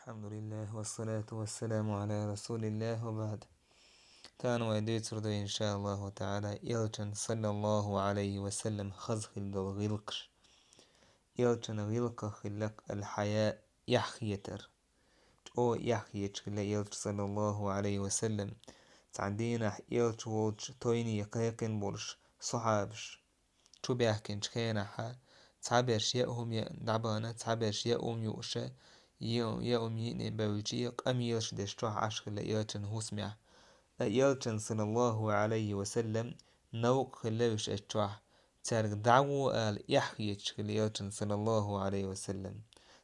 الحمد لله والصلاة والسلام على رسول الله وبعد. تانو يديتر إن شاء الله تعالى يلتن صلى الله عليه وسلم خزخ الغلقش يلتن غلق خلق الحياة يحيتر أو يحيتش خلا يلت صلى الله عليه وسلم تعدينا يلت وولش تويني يقيقن بولش صحابش شو بيحكين شخينا حا تعبرش يأهم دعبانا تعبرش يأم يؤشا يأم ينبوجي قميلش دشتوح عشق لأيالتن هسمع أيالتن صلى الله عليه وسلم نوق خلوش اشتوح تارك دعوة آل يحييش خليالتن صلى الله عليه وسلم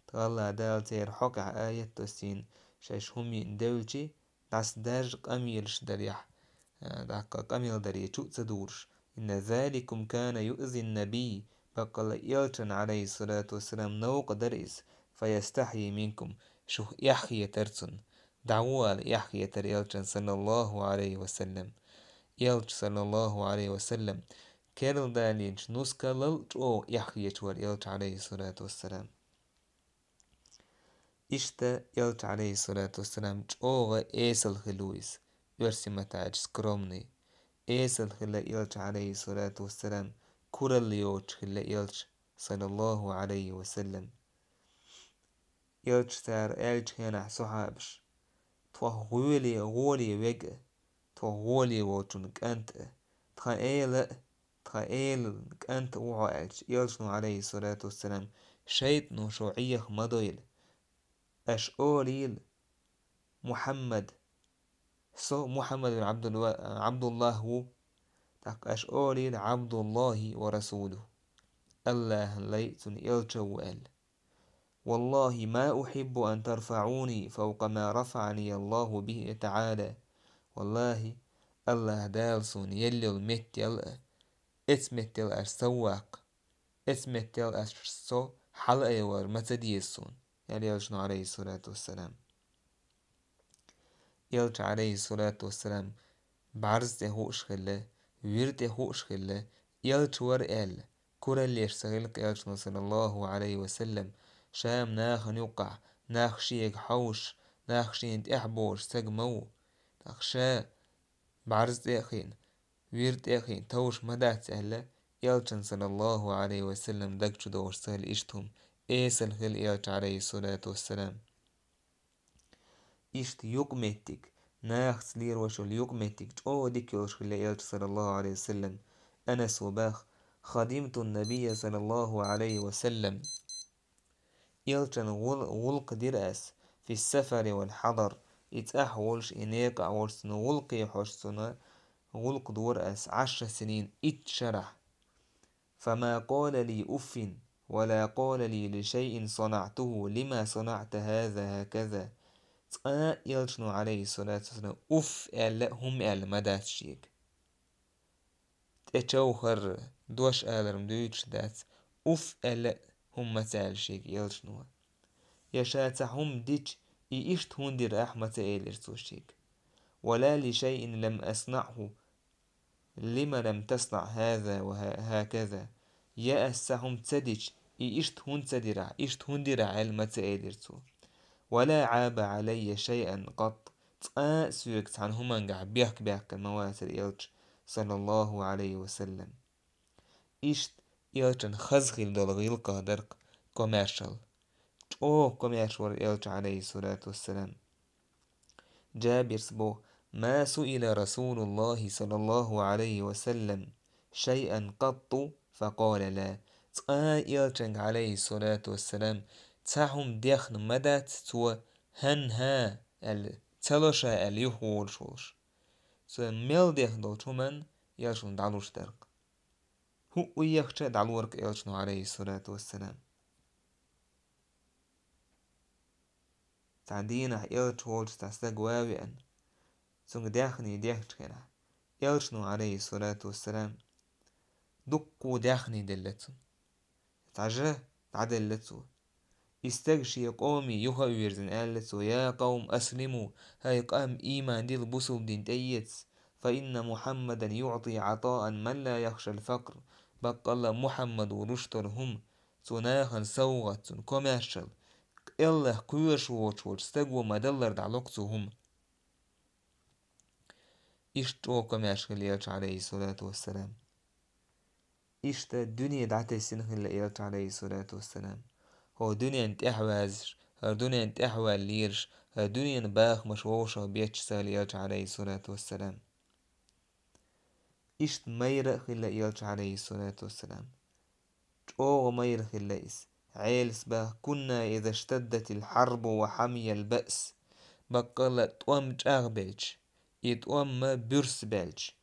تغالى دال تير حقع آية تسين شاش هم يندوجي داس داج قميلش دريح داك قميل دري شو تدورش إن ذلكم كان يؤذي النبي فقال يالتن عليه الصلاة والسلام نوق دريس فيستحيي منكم شو يحيى ترسن دعوة يحيى تر يالتن صلى الله عليه وسلم يالت صلى الله عليه وسلم كيرل دالينش نسكالل او يحيى تور يالت عليه الصلاة والسلام إشتا يالت عليه الصلاة والسلام اوغا ايسل خلويس يرسمتاج سكرومني ايسل خلا يالت عليه الصلاة والسلام كورل يوت خلا يالت صلى الله عليه وسلم يالت تار الج هنا صحابش توه غولي ويج توه غولي ووتون كانت تخيل كانت وعالج يالشنو عليه الصلاة والسلام شيطنو شوعيه مضيل أشؤوليل محمد محمد بن عبد الله هو تاك أشؤوليل عبد الله ورسوله الله ليتن يلجوال والله ما أحب أن ترفعوني فوق ما رفعني الله به تعالى والله الله دالسون يلل متل اسمتل سواق اسمتل سو حلقة ور متديسون يعني يلجن عليه الصلاة والسلام يلج عليه الصلاة والسلام بعرض هوش خلا ويرد هوش خلا يلج ور كل اللي يشتغلك يلج صلى الله عليه وسلم شام ناخ يوقع ناخ شيك حوش ناخ شينت احبوش سجمو تخشى بعرض اخين ويرد اخين توش مدات سهلة يلجن صلى الله عليه وسلم دقش دوش سهل اشتهم ايسل خل يلج عليه الصلاة والسلام اشت يقمتك ناخ سلير وشو يقمتك او ديك يلش خل يلج صلى الله عليه وسلم انا صباخ خدمت النبي صلى الله عليه وسلم يلجن غلق درأس في السفر والحضر يتأحولش إنيق عورس نغلقي حشسنا غلق دور أس 10 سنين اتشرح فما قال لي أف ولا قال لي لشيء صنعته لما صنعت هذا هكذا يلجنو عليه الصلاة والسلام أف ألا هم ألا مدات شيك تشوخر دوش ألرم دوش دات أف ألا هم مسال شيك يلجنو يشات هم ديش إيشت هندر أحمد إيلرسو شيك ولا لشيء لم أصنعه لما لم تصنع هذا وهكذا يأسهم تدج إيشت هن تدرع إيشت هندرع علمة إيلرسو ولا عاب علي شيئا قط سويكت عن هما نقع بيحك المواسر إلج صلى الله عليه وسلم إيشت إلجن خزخل دولغيل قادرق كوميرشال كوميرشال إلج عليه الصلاة والسلام جابر سبو ما سئل رسول الله صلى الله عليه وسلم شيئا قط فقال لا إلجن عليه الصلاة والسلام تاهم ديخن مدات تو هنها تلوشا اليهول شوش ميل ديخن دول تومن يلشن دعلوش درق هو يخشى دعلورك يلشن عليه الصلاة والسلام تعدينا يلشوش تستقواوي أن سنگ ديخني ديخشكنا يلشن عليه الصلاة والسلام دقو ديخني دلتن تعجه تعدلتو استغشي قومي يخويرزن قالت يا قوم أسلموا هاي قام إيمان ديل بوسل دين تيتس فإن محمدا يعطي عطاء من لا يخشى الفقر بقى الله محمد ورشتر هم سناخن سوغت كوميرشل الله كويش ووش استقوى ما دلر دعلوقتو هم إشتوكم ياشخل عليه الصلاة والسلام إشتا الدنيا دعتي سنخل إيرت عليه الصلاة والسلام هو دنيا انت احوازش هو دنيا انت احوال ليرش هو دنيا باخ مشووشة بيتش ساليات عليه الصلاة والسلام إشت ميرا خلا إيرت عليه الصلاة والسلام أوغ ميرا خلا إس عيلس باه كنا إذا اشتدت الحرب وحمي البأس بقلا توام جاغ بيلش يتوام ما برس بيلش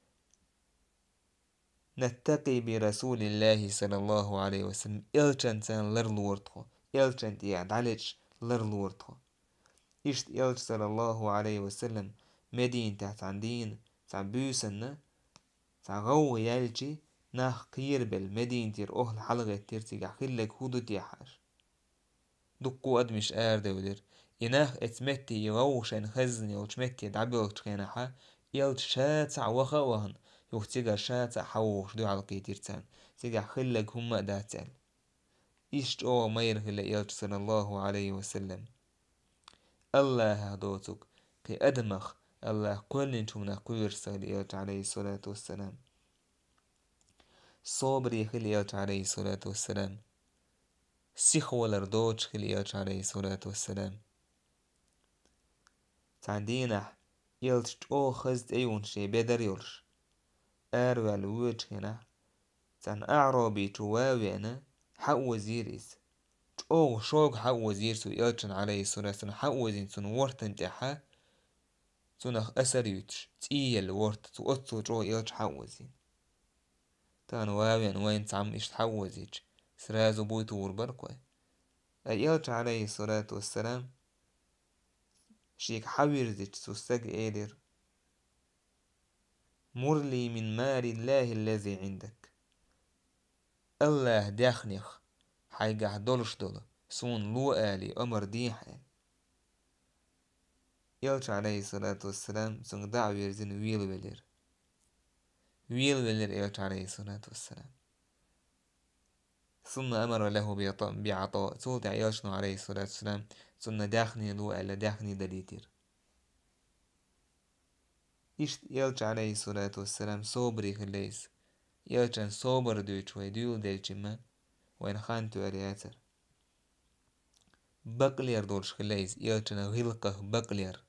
نتقي برسول الله صلى الله عليه وسلم إلشان سان لرلورتخو إلشان تياد عليش لرلورتخو إشت إلش صلى الله عليه وسلم مدين تحت عندين تاع بوسن تاع غو يالجي ناخ قير بالمدين تير أهل حلقة تير تيجا خلق هودو تيحاش دقو أدمش دولر يناخ اتمتي يغوشن خزني وشمتي دعبيوش خيناحا إلش شاتع وخا وهن يوختيغا شاتع حووش دو على قيتيرتان تيجا خلق هما داتان إشت أو مير خلا إلش صلى الله عليه وسلم الله هدوتك كي أدمخ الله كل انتم نقوير ساليات عليه الصلاة والسلام صابري خليات عليه الصلاة والسلام سيخ ولردوش خليات عليه الصلاة والسلام تعدينح يلش او خزد ايون شي بدر يلش ارو الوجه هنا تان اعرابي تواوي انا حق وزيريس او شوق حق وزير سو يلشن عليه الصلاة والسلام حق وزين سن ورتن تحا سنخ أسر يتش تيل ورت تقطو جو يلش حوزين تان واوين وين تعم إش حوزيج سرازو بويتو وربركوي يلش عليه الصلاة والسلام شيك حويرزيج سوستاق إيدر مرلي من مال الله الذي عندك الله داخنخ حيقع دولش دول سون لو آلي أمر ديحي يلش عليه الصلاة والسلام سون دعو يرزين ويل ولر يلش عليه الصلاة والسلام ثم أمر له بعطاء سولت يلشنو عليه الصلاة والسلام ثم داخني لو ألا داخني دليتر إشت يلش عليه الصلاة والسلام صوبري خليس يلشن صوبر دوش ويدول دلشما وين خانتو أرياتر بقلير دولش خليس يلشن غلقه بقلير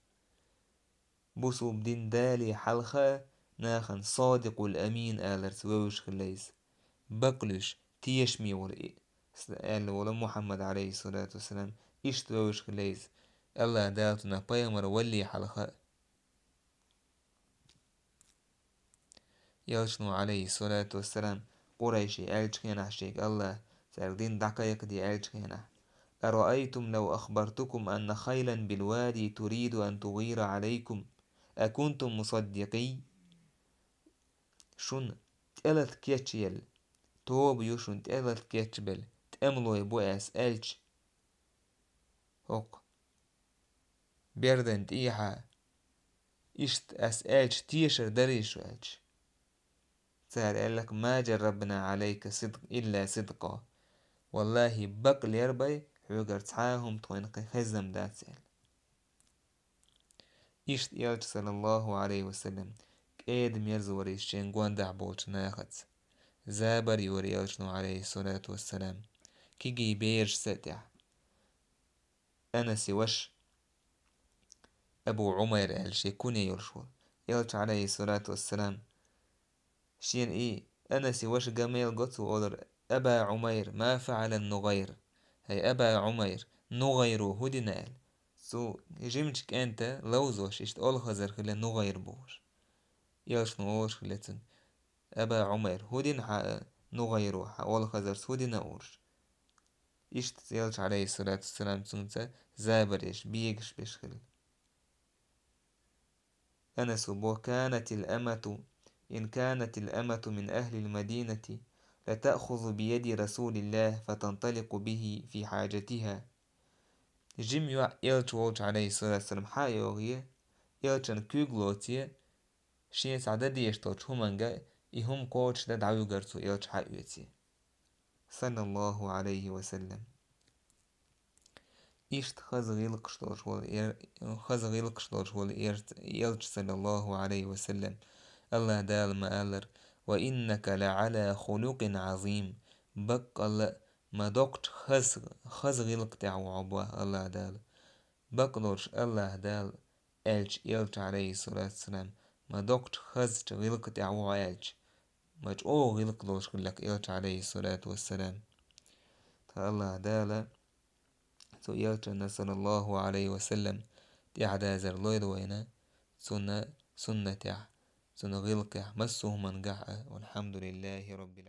بوسو بدين دالي حلقة ناخن صادق الأمين آلر سووش خليس بقلش تيشمي ورئي قال ولا محمد عليه الصلاة والسلام إشتوش خليس الله داتنا بيمر ولي حلقة يلشنو عليه الصلاة والسلام قريشي ألجخينا شيك الله سردين دقائق دي ألجخينا أرأيتم لو أخبرتكم أن خيلا بالوادي تريد أن تغير عليكم أكنتم مصدقي شن تلت كيتشيل توب يوشن تلت كيتشبل تأملو يبو أسألش هوق بيردن تيحا إشت أسألش تيشر دريش ألش سهل قالك ما جربنا عليك صدق إلا صدقا والله بقل يربي حوغر تحاهم توينقي خزم دات سهل إشت يالج صلى الله عليه وسلم كيد ميرزوري الشينقوان دعبوش ناخت زابر يوري يالجنو عليه الصلاة والسلام كيجي بيرش ساتع أنا سوش أبو عمير الشيكوني يلشو يالج عليه الصلاة والسلام شين إيه أنا سوش جميل قط وقدر أبا عمير ما فعل النغير هي أبا عمير نغيرو هدي نال جيمشك أنت لوزوش إشت أول خزر خلا نغير بوش يالش نغوش خلتن أبا عمير هدي نغيرو أول خزر هدي نورش إشت يالش عليه الصلاة والسلام سنتا زابرش بيجش بشخل أنا سبو إن كانت الأمة من أهل المدينة لتأخذ بيد رسول الله فتنطلق به في حاجتها جيم يلتوج عليه الصلاة والسلام حايوغيه يلتن كوغلوتيه شين سعدادي يشتوش همانجا إهم قوش دا دعوي قرسو يلتش حايوتيه صلى الله عليه وسلم Ist Chazagilkstors Jelch sallallahu alayhi wa sallam. Allah dal ma'alar. Wa innaka la'ala khuluqin azim. Bakkal ma dokt Chazagilk ta'wabwa Allah dal. Bakdorsh Allah dal Elch Jelch alayhi salatu salam. Ma dokt Chazagilk ta'wa Elch. ما تقول غلق دوش لك إلت عليه الصلاة والسلام. فالله دالا سو إلت صلى الله عليه وسلم تعدا زر لويد وينا سنة تع سنة غلق مسه من قحة والحمد لله رب العالمين.